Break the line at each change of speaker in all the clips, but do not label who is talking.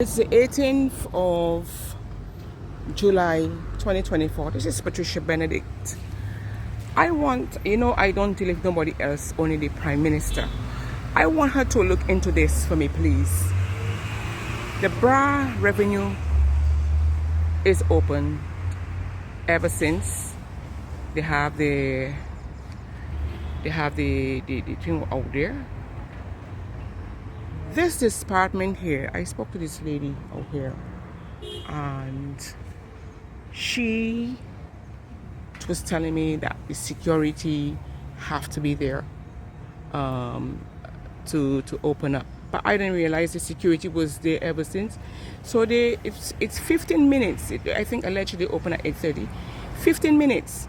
It's the 18th of July 2024. This is Patricia Benedict. I don't deal with nobody else, only the Prime Minister. I want her to look into this for me, please. The Barbados Revenue is open ever since they have the thing out there. This department here, I spoke to this lady out here, and she was telling me that the security have to be there to open up. But I didn't realize the security was there ever since. So it's 15 minutes. I think allegedly open at 8:30. 15 minutes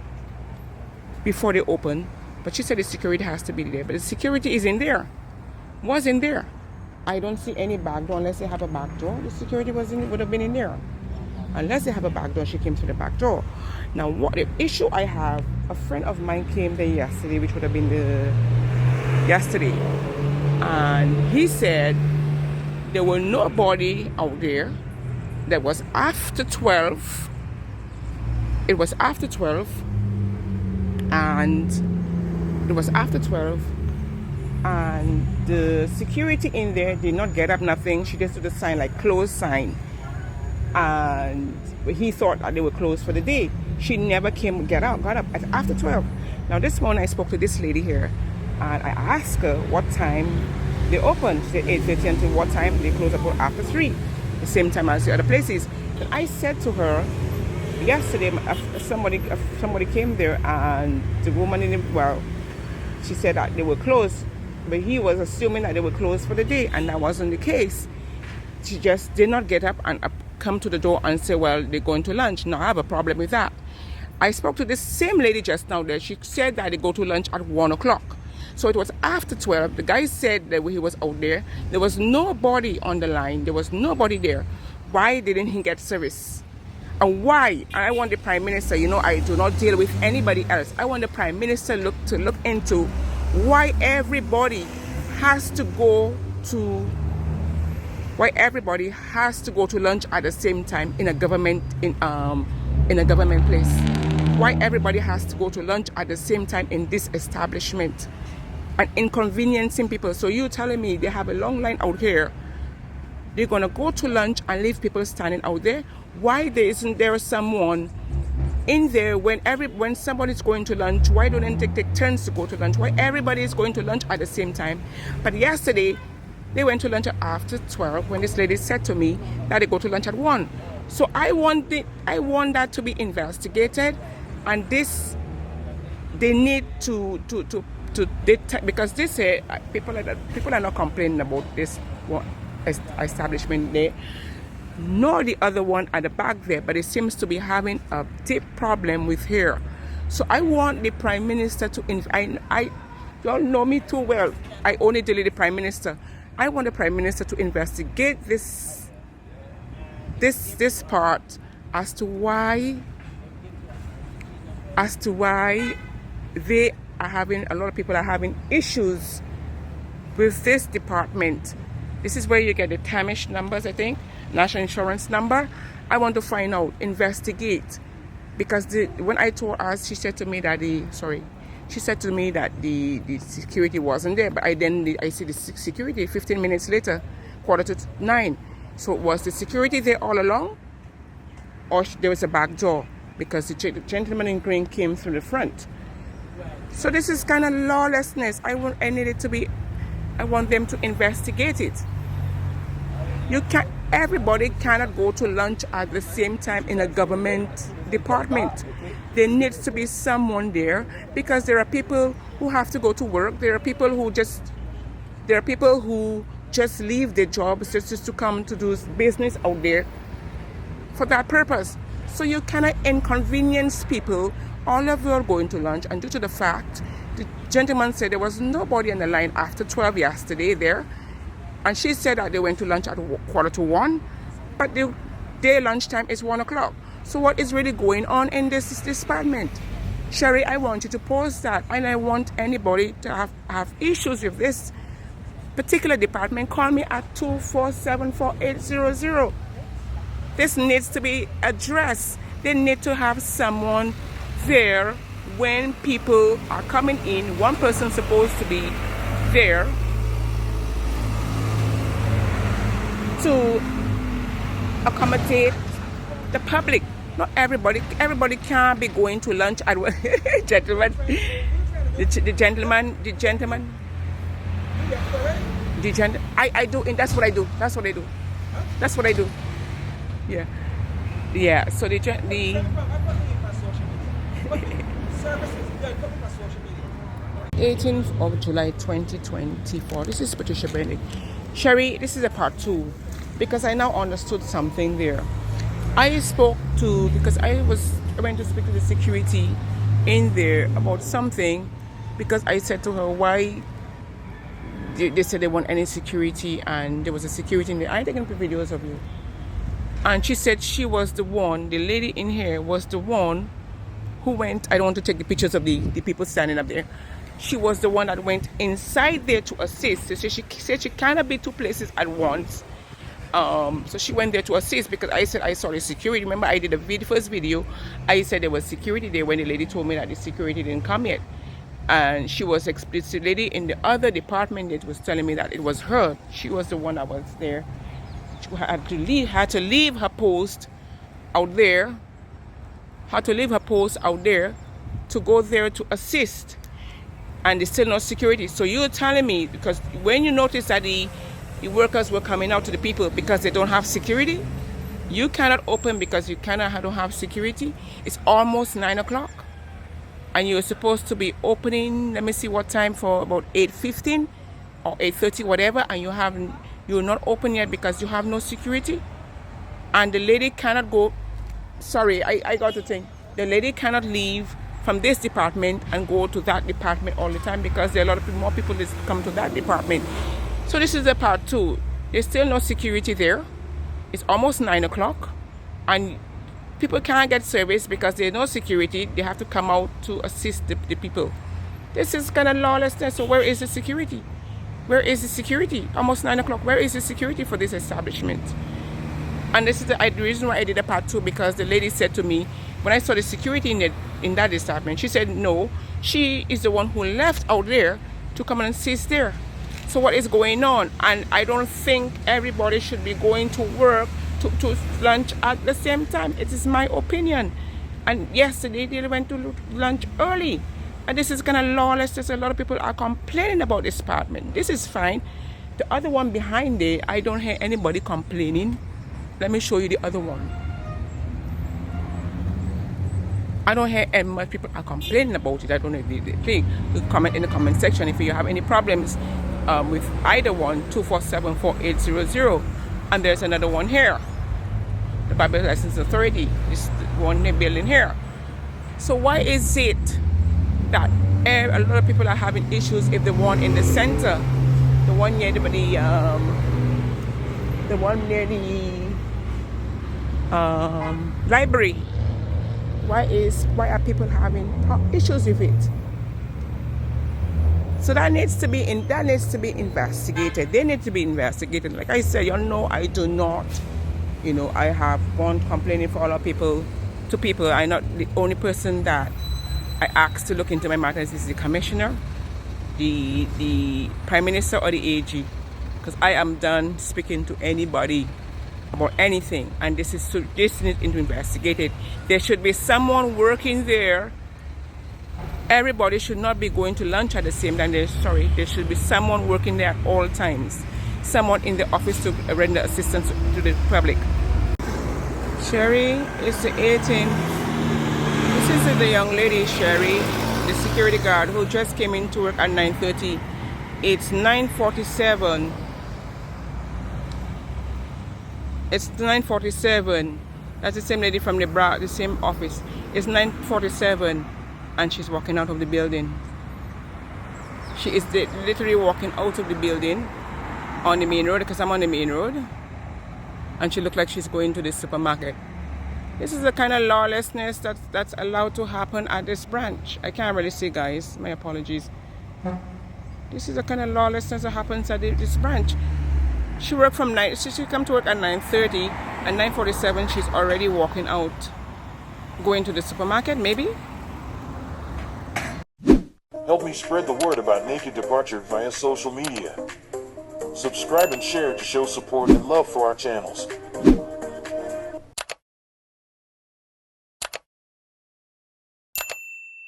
before they open. But she said the security has to be there. But the security is in there. Was in there. I don't see any back door unless they have a back door. The security would have been in there. Unless they have a back door, she came through the back door. Now, what the issue I have, a friend of mine came there yesterday, which would have been yesterday. And he said there were nobody out there. That was after 12. It was after 12. And it was after 12. And the security in there did not get up nothing. She just did the sign, like closed sign. And he thought that they were closed for the day. She never got up after 12. Now this morning I spoke to this lady here, and I asked her what time they opened. She said 8:30 until what time they close up after 3, the same time as the other places. And I said to her yesterday, somebody came there, and the woman she said that they were closed. But he was assuming that they were closed for the day, and that wasn't the case. She just did not get up and come to the door and say, well, they're going to lunch. Now, I have a problem with that. I spoke to this same lady just now there. She said that they go to lunch at 1 o'clock. So it was after 12. The guy said that he was out there. There was nobody on the line. There was nobody there. Why didn't he get service? And why? I want the Prime Minister, I do not deal with anybody else. I want the Prime Minister to look into why everybody has to go to lunch at the same time in a government place. Why everybody has to go to lunch at the same time in this establishment and inconveniencing people. So you telling me they have a long line out here, they're gonna go to lunch and leave people standing out there? Why isn't there someone in there when somebody's going to lunch? Why don't they take turns to go to lunch? Why everybody is going to lunch at the same time? But yesterday they went to lunch after 12 when this lady said to me that they go to lunch at 1. So I want that to be investigated, and they need to because this people are not complaining about this one establishment there, nor the other one at the back there, but it seems to be having a deep problem with her. So I want the Prime Minister to you all know me too well. I only deal with the Prime Minister. I want the Prime Minister to investigate this part as to why a lot of people are having issues with this department. This is where you get the TAMISH numbers, I think, national insurance number. I want to find out, investigate, because when I told her, she said to me that the security wasn't there. But I see the security 15 minutes later, 8:45. So was the security there all along, or there was a back door? Because the gentleman in green came through the front. So this is kind of lawlessness. I want them to investigate it. Everybody cannot go to lunch at the same time in a government department. There needs to be someone there, because there are people who have to go to work. There are people who just leave their jobs just to come to do business out there for that purpose. So you cannot inconvenience people. All of you are going to lunch, and due to the fact the gentleman said there was nobody on the line after 12 yesterday there, and she said that they went to lunch at 1:15, but the day lunchtime is 1 o'clock. So what is really going on in this department? Sherry, I want you to post that, and I want anybody to have issues with this particular department, call me at 247-4800. This needs to be addressed. They need to have someone there when people are coming in. One person supposed to be there to accommodate the public. Not everybody can't be going to lunch at gentlemen. The gentleman. I do, and that's what I do. Yeah. So the 18th of July 2024. This is Patricia Bennett. Sherry, this is a part 2 because I now understood something there. I spoke to, because I went to speak to the security in there about something, because I said to her, why they said they want any security, and there was a security in there. I taken videos of you. And she said she was the one, the lady in here was the one who went, I don't want to take the pictures of the people standing up there. She was the one that went inside there to assist. So she said she cannot be two places at once. So she went there to assist, because I said I saw the security. Remember, I did the first video. I said there was security there when the lady told me that the security didn't come yet. And she was explicit. The lady in the other department that was telling me that it was her. She was the one that was there. She had to leave her post out there. To go there to assist. And there's still no security. So you're telling me, because when you notice that the workers were coming out to the people because they don't have security, you cannot open because you don't have security. It's almost 9 o'clock. And you're supposed to be opening, let me see what time, for about 8:15 or 8:30, whatever, and you're not open yet because you have no security. And the lady cannot go, sorry, I got to think. The lady cannot leave from this department and go to that department all the time, because there are a lot of more people that come to that department. So this is the part 2. There's still no security there. It's almost 9 o'clock, and people can't get service because there's no security. They have to come out to assist the people. This is kind of lawlessness. So where is the security? Almost 9 o'clock. Where is the security for this establishment? And this is the reason why I did a part 2, because the lady said to me, when I saw the security in that establishment, she said no, she is the one who left out there to come and assist there. So what is going on? And I don't think everybody should be going to work to lunch at the same time. It is my opinion. And yesterday they went to lunch early. And this is kind of lawless. There's a lot of people are complaining about this department. This is fine. The other one behind there, I don't hear anybody complaining. Let me show you the other one. I don't hear any much people are complaining about it. I don't know the thing. You comment in the comment section if you have any problems with either one. 247-4800. And there's another one here, the Barbados Revenue Authority. This one building here. So why is it that a lot of people are having issues if the one in the center, the one near the library, why are people having issues with it? So that needs to be investigated. They need to be investigated. Like I said, I do not, I have gone complaining for all of people to people. I'm not the only person that I asked to look into my matters. Is the commissioner, the prime minister, or the AG, because I am done speaking to anybody about anything, and this needs to be investigated. There should be someone working there. Everybody should not be going to lunch at the same time. There should be someone working there at all times. Someone in the office to render assistance to the public. Sherry, it's the 18th. This is the young lady, Sherry, the security guard who just came into work at 9:30. It's 9:47. It's 9:47. That's the same lady from the same office. It's 9:47. And she's walking out of the building. She is literally walking out of the building on the main road, because I'm on the main road. And she looked like she's going to the supermarket. This is the kind of lawlessness that's allowed to happen at this branch. I can't really say, guys. My apologies. This is the kind of lawlessness that happens at this branch. She worked from 9, she come to work at 9:30, at 9:47 she's already walking out, going to the supermarket maybe.
Help me spread the word about Naked Departure via social media. Subscribe and share to show support and love for our channels.